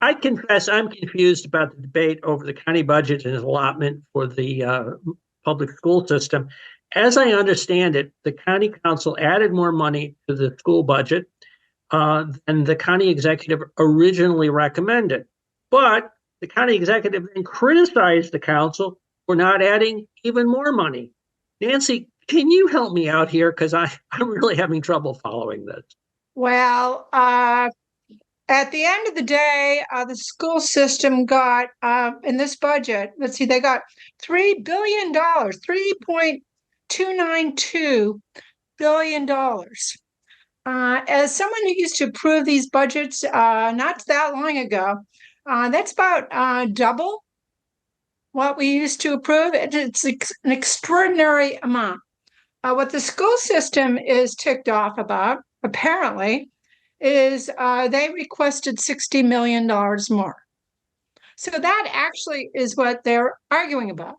I confess I'm confused about the debate over the county budget and allotment for the public school system. As I understand it, the county council added more money to the school budget than the county executive originally recommended. But the county executive then criticized the council for not adding even more money. Nancy, can you help me out here? Because I'm really having trouble following this. Well, at the end of the day, the school system got in this budget, let's see, they got $3 billion, $3.292 billion. As someone who used to approve these budgets not that long ago, that's about double what we used to approve. It's an extraordinary amount. What the school system is ticked off about, apparently, is they requested $60 million more. So that actually is what they're arguing about.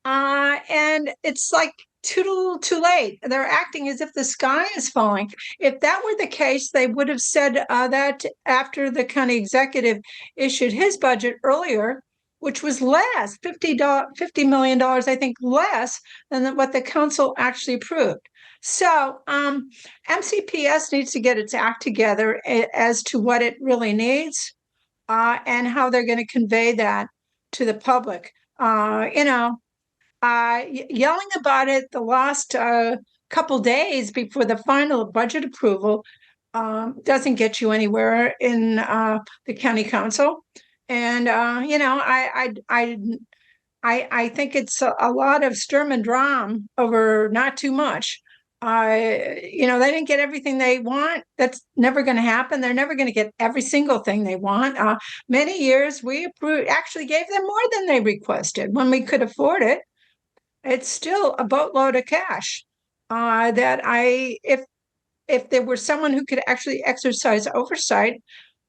And it's like too late. They're acting as if the sky is falling. If that were the case, they would have said that after the county executive issued his budget earlier, which was less, $50 million, I think, less than what the council actually approved. So MCPS needs to get its act together as to what it really needs and how they're going to convey that to the public. Yelling about it the last couple days before the final budget approval doesn't get you anywhere in the county council. And I think it's a lot of Sturm und Drang over not too much. They didn't get everything they want. That's never going to happen. They're never going to get every single thing they want. Many years we actually gave them more than they requested when we could afford it. It's still a boatload of cash if there were someone who could actually exercise oversight,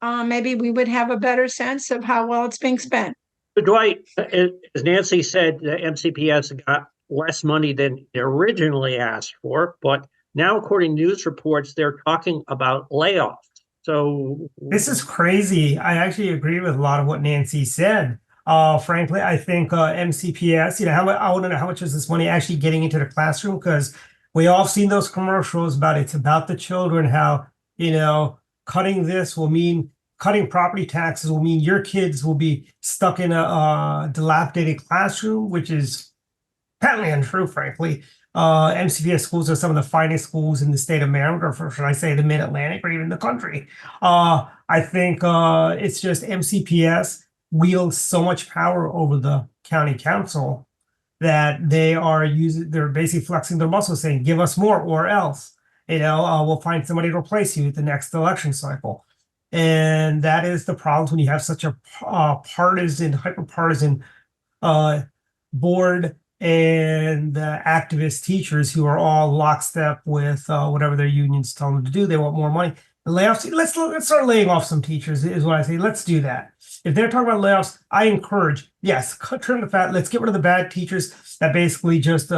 maybe we would have a better sense of how well it's being spent. But Dwight, as Nancy said, the MCPS got less money than they originally asked for, but now, according to news reports, they're talking about layoffs. So this is crazy. I actually agree with a lot of what Nancy said. Frankly, I think MCPS, I want to know how much is this money actually getting into the classroom, because we all have seen those commercials about it's about the children, how, cutting this will mean cutting property taxes will mean your kids will be stuck in a dilapidated classroom, which is patently untrue, frankly. MCPS schools are some of the finest schools in the state of Maryland, or should I say the Mid-Atlantic, or even the country. I think it's just MCPS wields so much power over the county council that they're basically flexing their muscles, saying, give us more or else, we'll find somebody to replace you at the next election cycle. And that is the problem when you have such a hyper-partisan board and activist teachers who are all lockstep with whatever their unions tell them to do. They want more money. The layoffs, let's start laying off some teachers is what I say. Let's do that. If they're talking about layoffs, I encourage, yes, trim the fat. Let's get rid of the bad teachers that basically just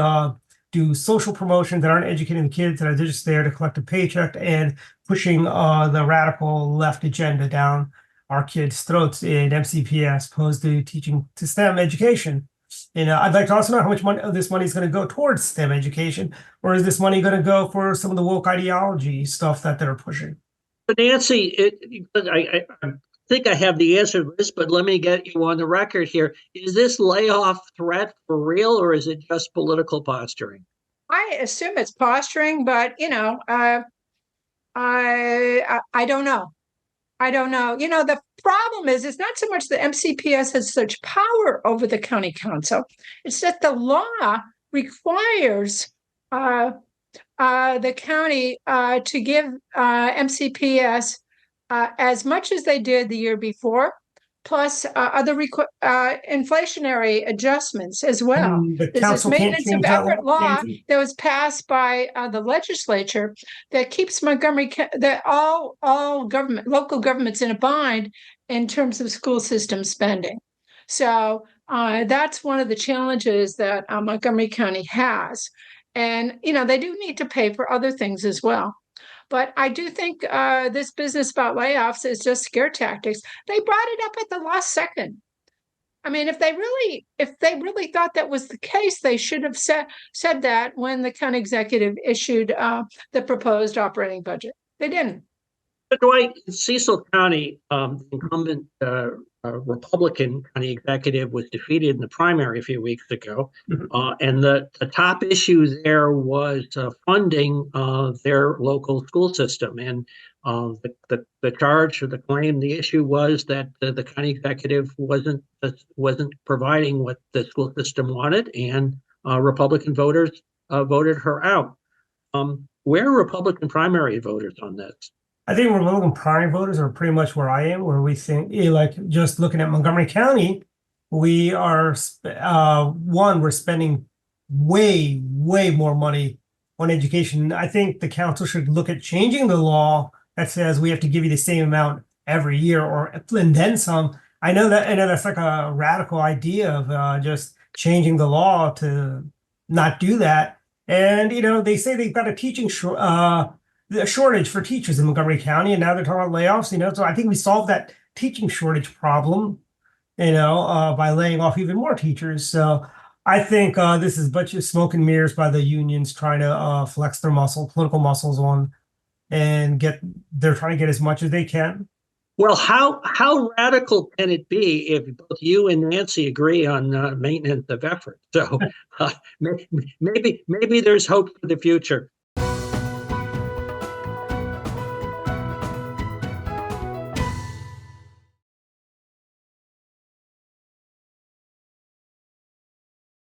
do social promotions that aren't educating the kids, that are just there to collect a paycheck and pushing the radical left agenda down our kids' throats in MCPS, opposed to teaching to STEM education. I'd like to also know how much money of this money is going to go towards STEM education, or is this money going to go for some of the woke ideology stuff that they're pushing? But Nancy, I think I have the answer to this, but let me get you on the record here. Is this layoff threat for real, or is it just political posturing? I assume it's posturing, but I don't know. I don't know. The problem is, it's not so much that MCPS has such power over the county council. It's that the law requires the county to give MCPS as much as they did the year before, plus other inflationary adjustments as well. There's this maintenance of effort law that was passed by the legislature that keeps Montgomery, that all local governments in a bind in terms of school system spending. So that's one of the challenges that Montgomery County has. And, they do need to pay for other things as well. But I do think this business about layoffs is just scare tactics. They brought it up at the last second. I mean, if they really thought that was the case, they should have said that when the county executive issued the proposed operating budget. They didn't. But Dwight, Cecil County, incumbent Republican county executive was defeated in the primary a few weeks ago. And the top issue there was funding their local school system. And the charge or the claim, the issue was that the county executive wasn't providing what the school system wanted, and Republican voters voted her out. Where are Republican primary voters on this? I think Republican primary voters are pretty much where I am, where we think, like just looking at Montgomery County, we are, we're spending way more money on education. I think the council should look at changing the law that says we have to give you the same amount every year and then some. I know that's like a radical idea of just changing the law to not do that. And, they say they've got a teaching shortage for teachers in Montgomery County, and now they're talking about layoffs, so I think we solved that teaching shortage problem, by laying off even more teachers. So I think this is a bunch of smoke and mirrors by the unions trying to flex their political muscles on, and they're trying to get as much as they can. Well, how radical can it be if both you and Nancy agree on maintenance of effort? So maybe there's hope for the future.